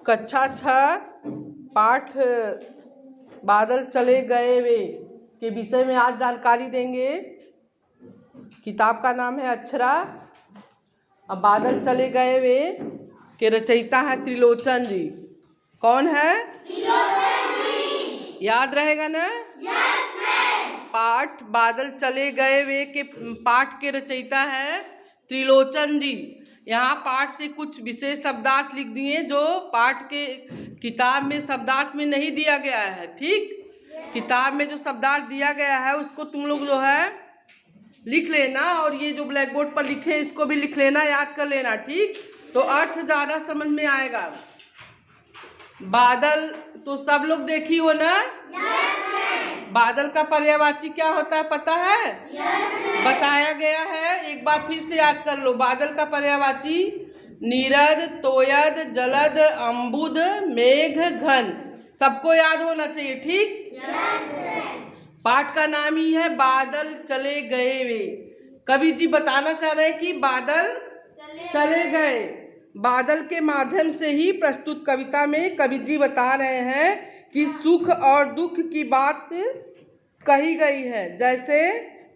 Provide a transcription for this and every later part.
कक्षा 6 पाठ बादल चले गए वे के विषय में आज जानकारी देंगे। किताब का नाम है अक्षरा। अब बादल चले गए वे के रचयिता है त्रिलोचन जी। कौन है? त्रिलोचन जी। याद रहेगा ना? पाठ बादल चले गए वे के पाठ के रचयिता है त्रिलोचन जी। यहाँ पाठ से कुछ विशेष शब्दार्थ लिख दिए जो पाठ के किताब में शब्दार्थ में नहीं दिया गया है। ठीक, किताब में जो शब्दार्थ दिया गया है उसको तुम लोग जो है लिख लेना, और ये जो ब्लैक बोर्ड पर लिखे हैं इसको भी लिख लेना, याद कर लेना। ठीक, तो अर्थ ज़्यादा समझ में आएगा। बादल तो सब लोग देखी हो ना? बादल का पर्यायवाची क्या होता है पता है? बताया गया है, एक बार फिर से याद कर लो। बादल का पर्यायवाची नीरद, तोयद, जलद, अम्बुद, मेघ, घन। सबको याद होना चाहिए। ठीक, पाठ का नाम ही है बादल चले गए वे। कवि जी बताना चाह रहे हैं कि बादल चले गए। बादल के माध्यम से ही प्रस्तुत कविता में कवि जी बता रहे हैं कि सुख और दुख की बात कही गई है। जैसे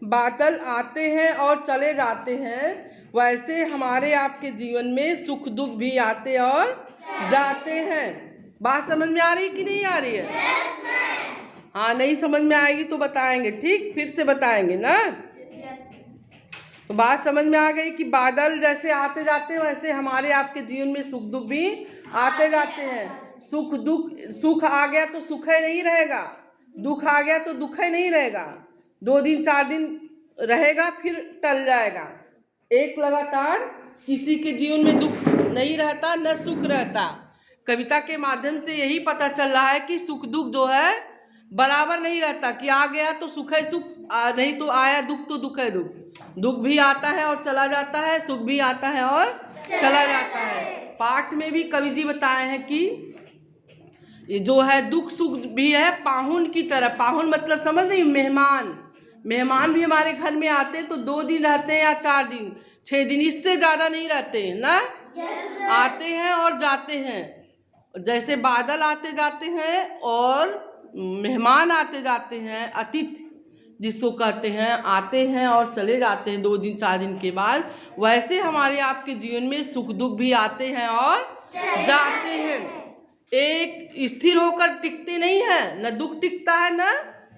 बादल आते हैं और चले जाते हैं, वैसे हमारे आपके जीवन में सुख दुख भी आते और जाते हैं। बात समझ में आ रही कि नहीं आ रही है? हाँ, नहीं समझ में आएगी तो बताएंगे। ठीक, फिर से बताएंगे ना। तो बात समझ में आ गई कि बादल जैसे आते जाते हैं वैसे हमारे आपके जीवन में सुख दुख भी आते जाते हैं। सुख दुख, सुख आ गया तो सुख ही नहीं रहेगा, दुख आ गया तो दुख ही नहीं रहेगा। 2 दिन 4 दिन रहेगा फिर टल जाएगा। एक लगातार किसी के जीवन में दुख नहीं रहता न सुख रहता। कविता के माध्यम से यही पता चल रहा है कि सुख दुख जो है बराबर नहीं रहता, कि आ गया तो सुख है सुख, नहीं तो आया दुख तो दुख है दुख। दुख भी आता है और चला जाता है, सुख भी आता है और चला जाता है। पाठ में भी कवि जी बताए हैं कि ये जो है दुख सुख भी है पाहुन की तरह। पाहुन मतलब समझ नहीं, मेहमान। मेहमान भी हमारे घर में आते हैं तो 2 दिन रहते हैं या 4 दिन, 6 दिन, इससे ज़्यादा नहीं रहते हैं ना। आते हैं और जाते हैं। जैसे बादल आते जाते हैं और मेहमान आते जाते हैं, अतिथि जिसको कहते हैं, आते हैं और चले जाते हैं 2 दिन 4 दिन के बाद, वैसे हमारे आपके जीवन में सुख दुख भी आते हैं और जाते हैं। एक स्थिर होकर टिकते नहीं है, न दुख टिकता है न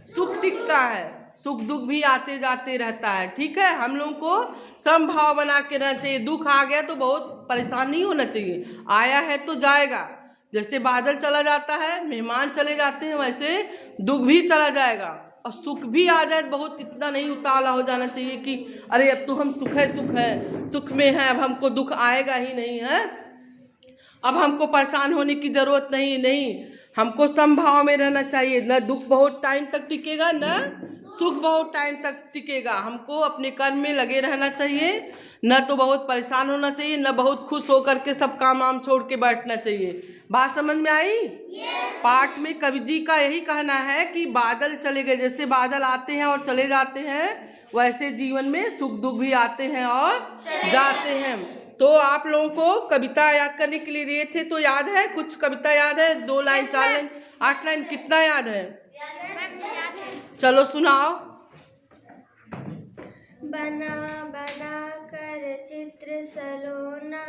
सुख टिकता है। सुख दुख भी आते जाते रहता है। ठीक है, हम लोगों को समभाव बना के रहना चाहिए। दुख आ गया तो बहुत परेशान नहीं होना चाहिए, आया है तो जाएगा। जैसे बादल चला जाता है, मेहमान चले जाते हैं, वैसे दुख भी चला जाएगा। और सुख भी आ जाए बहुत इतना नहीं उतावला हो जाना चाहिए कि अरे अब तो हम सुख है सुख में है, अब हमको दुख आएगा ही नहीं है, अब हमको परेशान होने की ज़रूरत नहीं। हमको समभाव में रहना चाहिए। न दुख बहुत टाइम तक टिकेगा न सुख बहुत टाइम तक टिकेगा। हमको अपने कर्म में लगे रहना चाहिए, न तो बहुत परेशान होना चाहिए, न बहुत खुश होकर के सब काम वाम छोड़ के बैठना चाहिए। बात समझ में आई? पाठ में कवि जी का यही कहना है कि बादल चले गए। जैसे बादल आते हैं और चले जाते हैं, वैसे जीवन में सुख दुख भी आते हैं और जाते हैं। तो आप लोगों को कविता याद करने के लिए दिए थे, तो याद है? कुछ कविता याद है? 2 लाइन 4 लाइन 8 लाइन कितना याद है? चलो सुनाओ। बना बना कर चित्र सलोना,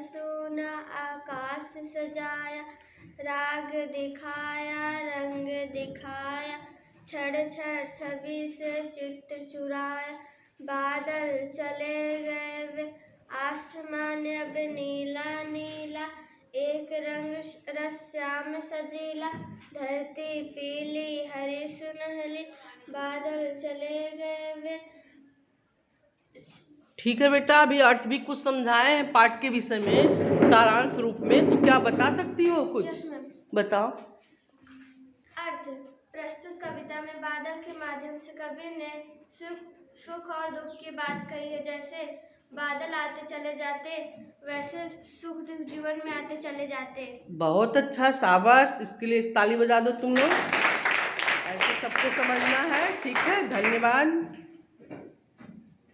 सोना आकाश सजाया, राग दिखाया रंग दिखाया, छड़ छड़ छवि से चित्र चुराया। बादल चले गए वे आसमान अब नीला नीला, एक रंग रस श्याम सजीला, धरती पीली हरी सुनहली, बादल चले गए वे। ठीक है बेटा, अभी अर्थ भी कुछ समझाए हैं पाठ के विषय में सारांश रूप में, तो क्या बता सकती हो कुछ? बताओ। अर्थ: प्रस्तुत कविता में बादल के माध्यम से कवि ने सुख और दुख की बात कही है। जैसे बादल आते चले जाते, वैसे सुख दुख जीवन में आते चले जाते। बहुत अच्छा, शाबाश। इसके लिए ताली बजा दो तुम लोग। ऐसे सबको समझना है। ठीक है, धन्यवाद।